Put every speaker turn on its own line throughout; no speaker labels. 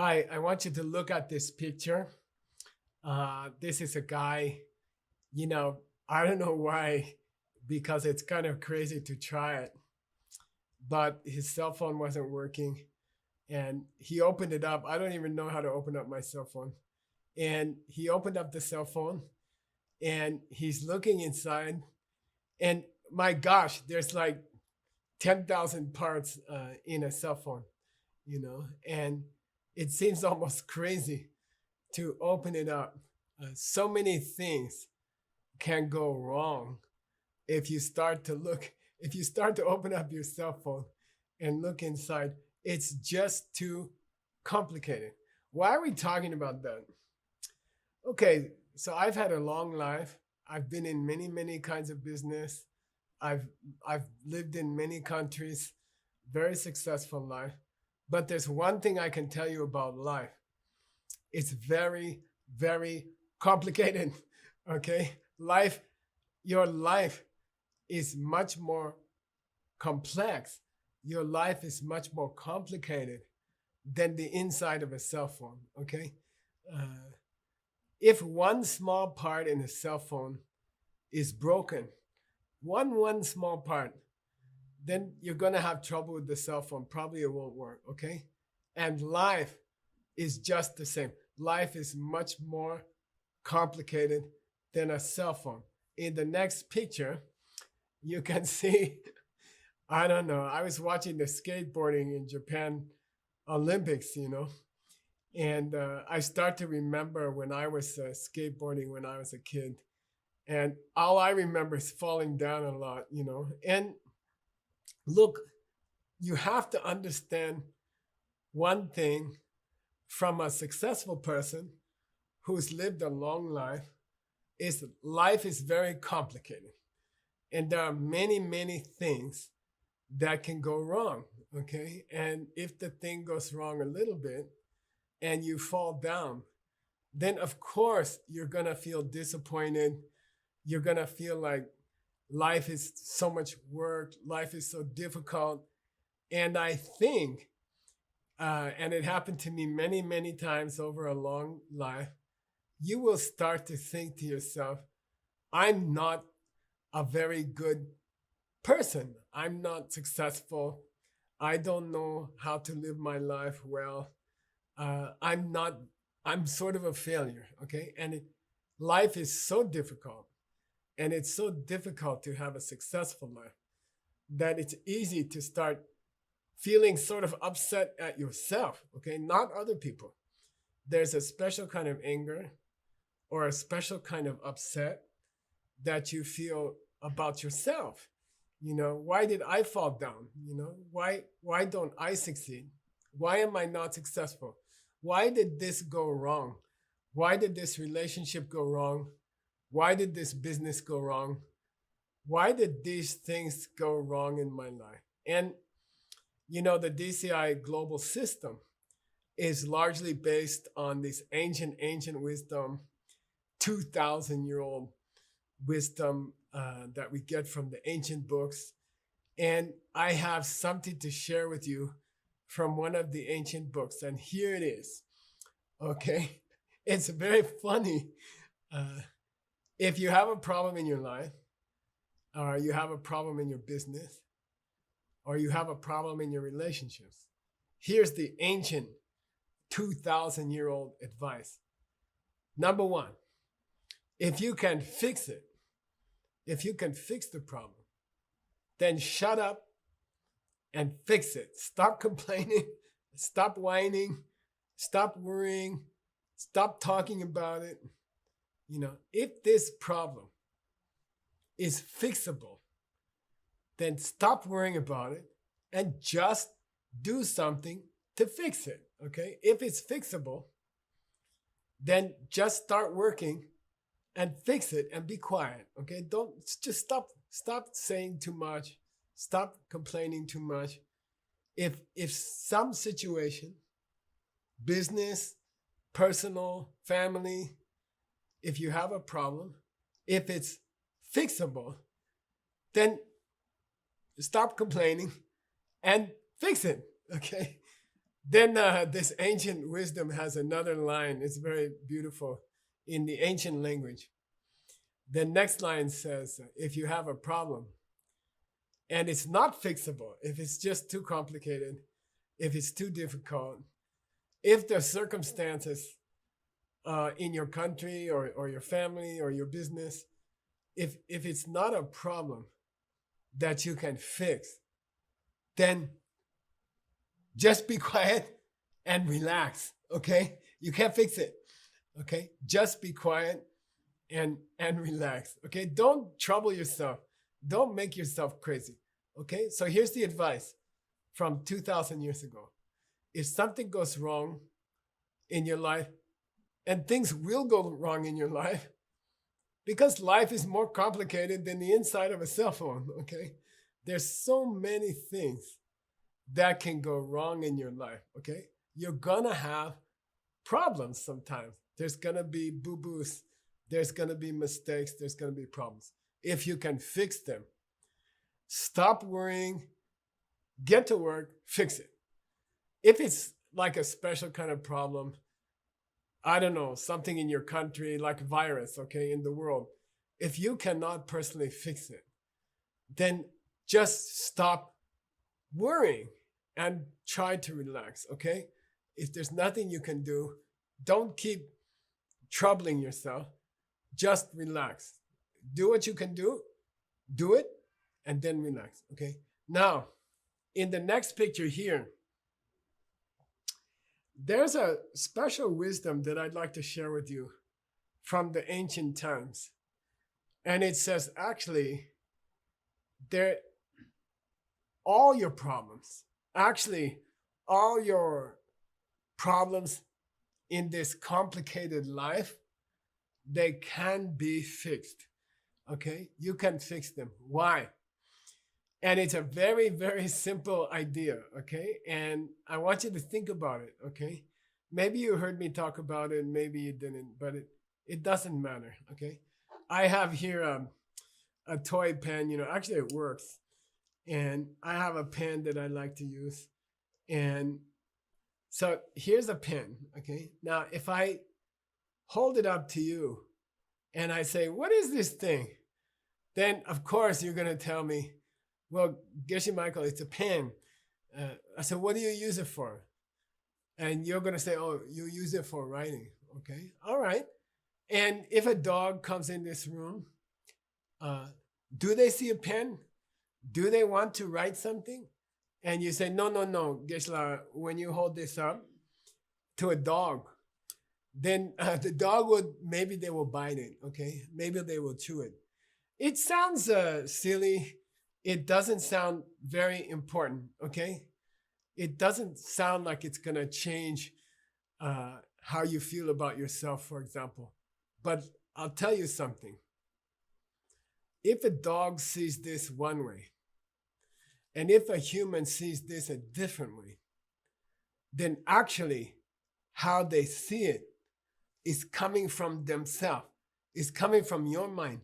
Hi, I want you to look at this picture. This is a guy, I don't know why, because it's kind of crazy to try it, but his cell phone wasn't working and he opened it up. I don't even know how to open up my cell phone. And he opened up the cell phone and he's looking inside. And my gosh, there's like 10,000 parts in a cell phone, and it seems almost crazy to open it up. So many things can go wrong if you start to open up your cell phone and look inside. It's just too complicated. Why are we talking about that? Okay, so I've had a long life. I've been in many, many kinds of business. I've lived in many countries, very successful life. But there's one thing I can tell you about life. It's very, very complicated. Okay? Your life is much more complex. Your life is much more complicated than the inside of a cell phone. Okay? If one small part in a cell phone is broken, one small part, then you're going to have trouble with the cell phone. Probably it won't work, okay? And life is just the same. Life is much more complicated than a cell phone. In the next picture, you can see, I don't know, I was watching the skateboarding in Japan Olympics, and I start to remember when I was skateboarding when I was a kid. And all I remember is falling down a lot, And look, you have to understand one thing from a successful person who's lived a long life is life is very complicated. And there are many, many things that can go wrong, okay? And if the thing goes wrong a little bit and you fall down, then of course you're going to feel disappointed. You're going to feel like life is so much work. Life is so difficult. And I think, and it happened to me many, many times over a long life, you will start to think to yourself, I'm not a very good person. I'm not successful. I don't know how to live my life well. I'm sort of a failure, okay? And life is so difficult. And it's so difficult to have a successful life that it's easy to start feeling sort of upset at yourself, okay? Not other people. There's a special kind of anger or a special kind of upset that you feel about yourself. Why did I fall down? Why don't I succeed? Why am I not successful? Why did this go wrong? Why did this relationship go wrong? Why did this business go wrong? Why did these things go wrong in my life? And, the DCI global system is largely based on this ancient wisdom, 2,000-year-old wisdom that we get from the ancient books. And I have something to share with you from one of the ancient books. And here it is. Okay? It's very funny. If you have a problem in your life, or you have a problem in your business, or you have a problem in your relationships, here's the ancient 2,000-year-old advice. Number one, if you can fix it, if you can fix the problem, then shut up and fix it. Stop complaining, stop whining, stop worrying, stop talking about it. If this problem is fixable, then stop worrying about it and just do something to fix it, okay? If it's fixable, then just start working and fix it and be quiet, okay? Don't just stop saying too much, stop complaining too much. If some situation, business, personal, family, if you have a problem, if it's fixable, then stop complaining and fix it, okay? Then this ancient wisdom has another line. It's very beautiful in the ancient language. The next line says, if you have a problem and it's not fixable, if it's just too complicated, if it's too difficult, if the circumstances in your country or your family or your business, if it's not a problem that you can fix, then just be quiet and relax, okay? You can't fix it, okay? Just be quiet and relax, okay? Don't trouble yourself. Don't make yourself crazy, okay? So here's the advice from 2,000 years ago. If something goes wrong in your life, and things will go wrong in your life, because life is more complicated than the inside of a cell phone, okay? There's so many things that can go wrong in your life, okay? You're gonna have problems sometimes. There's gonna be boo-boos. There's gonna be mistakes. There's gonna be problems. If you can fix them, stop worrying, get to work, fix it. If it's like a special kind of problem, I don't know, something in your country, like a virus, okay, in the world, if you cannot personally fix it, then just stop worrying and try to relax, okay? If there's nothing you can do, don't keep troubling yourself. Just relax. Do what you can do it, and then relax, okay? Now, in the next picture here, there's a special wisdom that I'd like to share with you from the ancient times. And it says, actually, all your problems in this complicated life, they can be fixed, okay? You can fix them. Why? And it's a very, very simple idea, okay? And I want you to think about it, okay? Maybe you heard me talk about it, maybe you didn't, but it doesn't matter, okay? I have here a toy pen, actually it works. And I have a pen that I like to use. And so here's a pen, okay? Now, if I hold it up to you and I say, what is this thing? Then, of course, you're going to tell me, well, Geshe Michael, it's a pen. I said, what do you use it for? And you're going to say, oh, you use it for writing. Okay, all right. And if a dog comes in this room, do they see a pen? Do they want to write something? And you say, no, Geshe, when you hold this up to a dog, then the dog maybe they will bite it, okay? Maybe they will chew it. It sounds silly. It doesn't sound very important, okay? It doesn't sound like it's gonna change how you feel about yourself, for example. But I'll tell you something. If a dog sees this one way, and if a human sees this a different way, then actually how they see it is coming from themselves. It's coming from your mind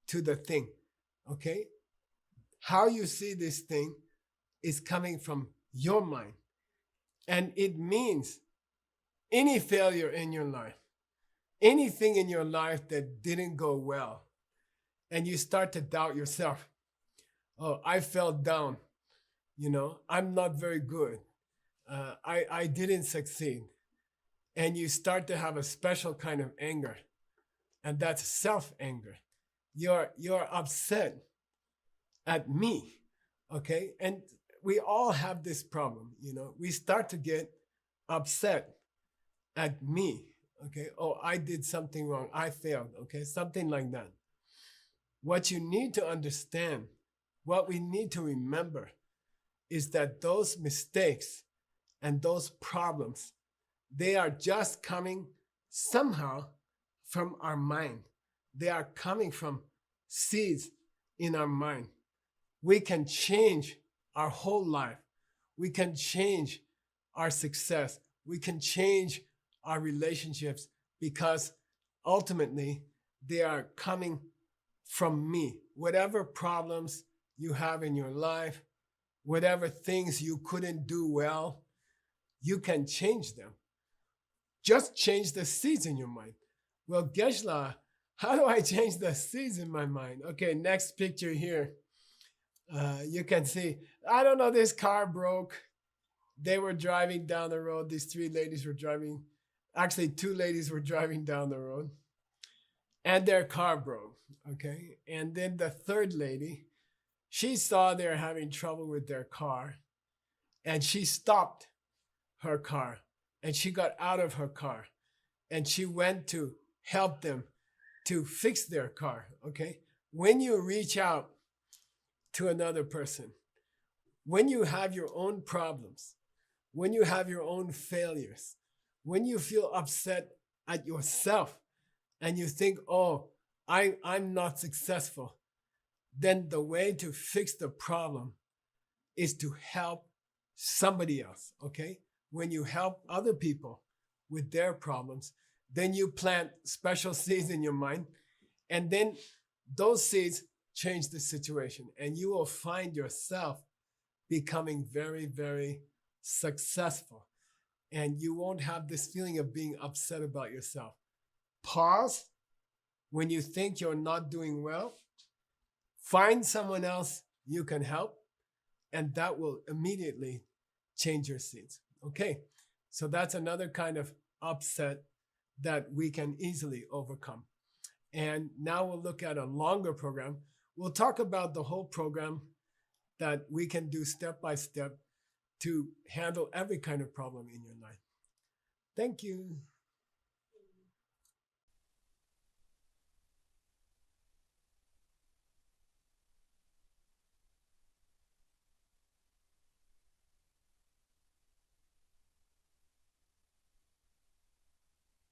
to the thing, okay? How you see this thing is coming from your mind. And it means any failure in your life, anything in your life that didn't go well, and you start to doubt yourself. Oh, I fell down. I'm not very good. I didn't succeed. And you start to have a special kind of anger. And that's self-anger. You're upset at me, okay? And we all have this problem, We start to get upset at me, okay? Oh, I did something wrong. I failed, okay? Something like that. What you need to understand, what we need to remember is that those mistakes and those problems, they are just coming somehow from our mind. They are coming from seeds in our mind. We can change our whole life. We can change our success. We can change our relationships because ultimately they are coming from me. Whatever problems you have in your life, whatever things you couldn't do well, you can change them. Just change the seeds in your mind. Well, Geshe-la, how do I change the seeds in my mind? Okay, next picture here. You can see, I don't know, this car broke. They were driving down the road. These three ladies were driving. Actually, two ladies were driving down the road. And their car broke, okay? And then the third lady, she saw they were having trouble with their car. And she stopped her car. And she got out of her car. And she went to help them to fix their car, okay? When you reach out to another person, when you have your own problems, when you have your own failures, when you feel upset at yourself and you think, oh, I'm not successful, then the way to fix the problem is to help somebody else, okay? When you help other people with their problems, then you plant special seeds in your mind, and then those seeds change the situation, and you will find yourself becoming very, very successful, and you won't have this feeling of being upset about yourself. Pause when you think you're not doing well. Find someone else you can help, and that will immediately change your seeds. Okay, so that's another kind of upset that we can easily overcome. And now we'll look at a longer program. We'll talk about the whole program that we can do step by step to handle every kind of problem in your life. Thank you.